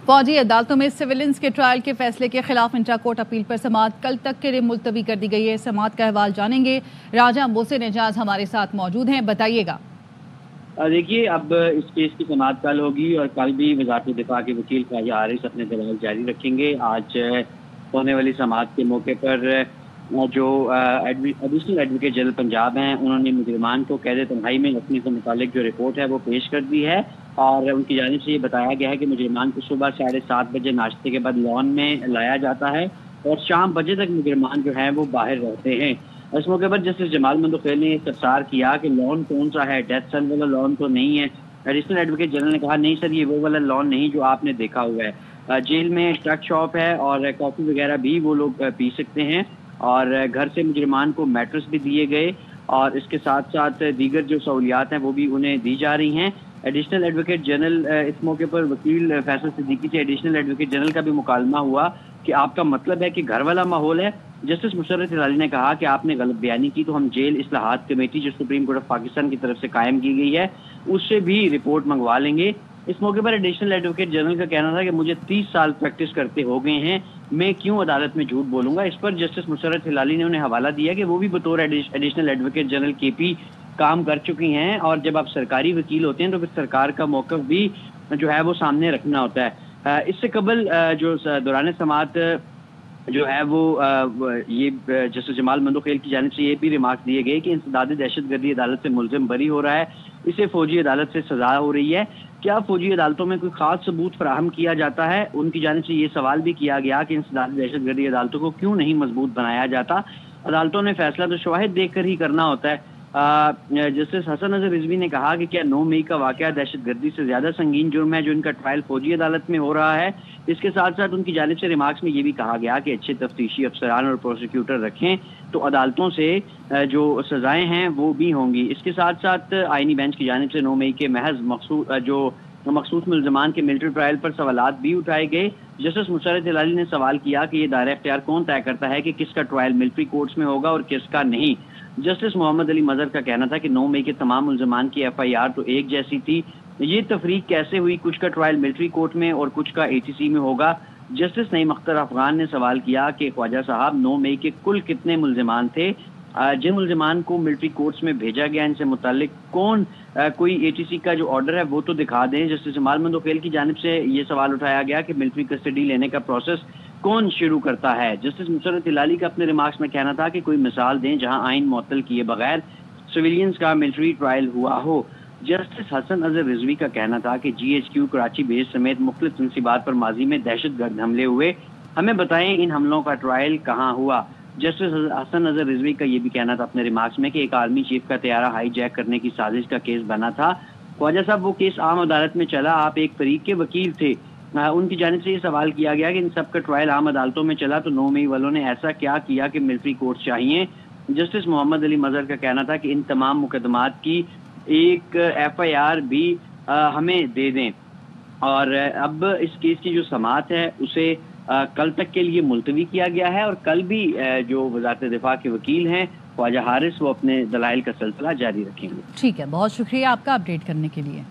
फौजी अदालतों में सिविलियंस के ट्रायल के फैसले के खिलाफ इंट्रा कोर्ट अपील पर समाअत कल तक के लिए मुलतवी कर दी गई है। समाअत का अहवाल जानेंगे। राजा मोहसिन एजाज हमारे साथ मौजूद हैं, बताइएगा। देखिए, अब इस केस की समाअत कल होगी और कल भी वज़ारत दिफा के वकील ख्वाजा हारिस अपने दलाइल जारी रखेंगे। आज होने वाली समाअत के मौके पर जो एडिशनल एडवोकेट जनरल पंजाब हैं, उन्होंने मुजरिमान को कैद तन्हाई में रखने से मुतालिक जो रिपोर्ट है वो पेश कर दी है और उनकी जानिब से ये बताया गया है कि मुजरिमान को सुबह 7:30 बजे नाश्ते के बाद लॉन में लाया जाता है और शाम बजे तक मुजरिमान जो हैं वो बाहर रहते हैं। इस मौके पर जस्टिस जमाल मंदोखेल ने इस्तफसार किया कि लॉन कौन सा है, डेथ सेल वाला लॉन तो नहीं है। एडिशनल एडवोकेट जनरल ने कहा नहीं सर, ये वो वाला लॉन नहीं जो आपने देखा हुआ है। जेल में ट्रक शॉप है और कॉफ़ी वगैरह भी वो लोग पी सकते हैं और घर से मुजरिमान को मैट्रेस भी दिए गए और इसके साथ साथ दीगर जो सहूलियात हैं वो भी उन्हें दी जा रही हैं। एडिशनल एडवोकेट जनरल इस मौके पर वकील फैसल सिद्दीकी से एडिशनल एडवोकेट जनरल का भी मुकालमा हुआ कि आपका मतलब है कि घर वाला माहौल है। जस्टिस मुशर्रफ हिलाली ने कहा कि आपने गलत बयानी की तो हम जेल इस्लाहात कमेटी जो सुप्रीम कोर्ट ऑफ पाकिस्तान की तरफ से कायम की गई है उससे भी रिपोर्ट मंगवा लेंगे। इस मौके पर एडिशनल एडवोकेट जनरल का कहना था कि मुझे 30 साल प्रैक्टिस करते हो गए हैं, मैं क्यों अदालत में झूठ बोलूंगा। इस पर जस्टिस मुशर्रफ हिलाली ने उन्हें हवाला दिया कि वो भी बतौर एडिशनल एडवोकेट जनरल केपी काम कर चुकी हैं और जब आप सरकारी वकील होते हैं तो फिर सरकार का मौक़िफ़ भी जो है वो सामने रखना होता है। इससे कबल जो दौरान समाअत जो है वो ये जस्टिस जमाल मंदोखेल की जानिब से ये भी रिमार्क दिए गए कि इंसदाद दहशतगर्दी अदालत से मुलजिम बरी हो रहा है, इसे फौजी अदालत से सजा हो रही है। क्या फौजी अदालतों में कोई खास सबूत फराहम किया जाता है? उनकी जानिब से ये सवाल भी किया गया कि इंसदाद दहशतगर्दी अदालतों को क्यों नहीं मजबूत बनाया जाता। अदालतों ने फैसला तो शवाहिद देख कर ही करना होता है। जस्टिस हसन अजहर रिजवी ने कहा कि क्या 9 मई का वाकया दहशतगर्दी से ज़्यादा संगीन जुर्म है जो इनका ट्रायल फौजी अदालत में हो रहा है। इसके साथ साथ उनकी जानिब से रिमार्क्स में ये भी कहा गया कि अच्छे तफ्तीशी अफसरान और प्रोसिक्यूटर रखें तो अदालतों से जो सज़ाएँ हैं वो भी होंगी। इसके साथ साथ आइनी बेंच की जानिब से 9 मई के महज मखसूस मुल्ज़मान के मिलिट्री ट्रायल पर सवालात भी उठाए गए। जस्टिस मुशर्रफ हिलाली ने सवाल किया कि ये दायरा इख्तियार कौन तय करता है कि किसका ट्रायल मिलिट्री कोर्ट्स में होगा और किसका नहीं। जस्टिस मोहम्मद अली मजहर का कहना था कि 9 मई के तमाम मुल्ज़मान की FIR तो एक जैसी थी, ये तफरीक कैसे हुई, कुछ का ट्रायल मिलिट्री कोर्ट में और कुछ का ATC में होगा। जस्टिस नईम अख्तर अफगान ने सवाल किया कि ख्वाजा साहब 9 मई के कुल कितने मुल्ज़मान थे, जिन मुल्ज़मान को मिलिट्री कोर्ट्स में भेजा गया इनसे मुताल्लिक कौन कोई ATC का जो ऑर्डर है वो तो दिखा दें। जस्टिस जमाल मंदोखेल की जानिब से ये सवाल उठाया गया कि मिलिट्री कस्टडी लेने का प्रोसेस कौन शुरू करता है। जस्टिस मुशर्रफ हिलाली का अपने रिमार्क्स में कहना था कि कोई मिसाल दें जहां आइन मुअत्तल किए बगैर सिविलियंस का मिलिट्री ट्रायल हुआ हो। जस्टिस हसन अजहर रिजवी का कहना था कि GHQ कराची बेस समेत मुख्तलिफ तनसीबात पर माजी में दहशतगर्द हमले हुए, हमें बताएं इन हमलों का ट्रायल कहाँ हुआ। जस्टिस हसन अजहर रिजवी का ये भी कहना था अपने रिमार्क्स में कि एक आर्मी चीफ का तैयारा हाईजैक करने की साजिश का केस बना था। ख्वाजा साहब वो केस आम अदालत में चला, आप एक फरीक के वकील थे। उनकी जानिब से ये सवाल किया गया कि इन सब का ट्रायल आम अदालतों में चला तो 9 मई वालों ने ऐसा क्या किया कि मिलिट्री कोर्ट चाहिए। जस्टिस मोहम्मद अली मजहर का कहना था कि इन तमाम मुकदमात की एक FIR भी हमें दे दें और अब इस केस की जो समाअत है उसे कल तक के लिए मुलतवी किया गया है और कल भी जो वज़ारत दिफा के वकील हैं ख्वाजा हारिस वो अपने दलाइल का सिलसिला जारी रखेंगे। ठीक है, बहुत शुक्रिया आपका अपडेट करने के लिए।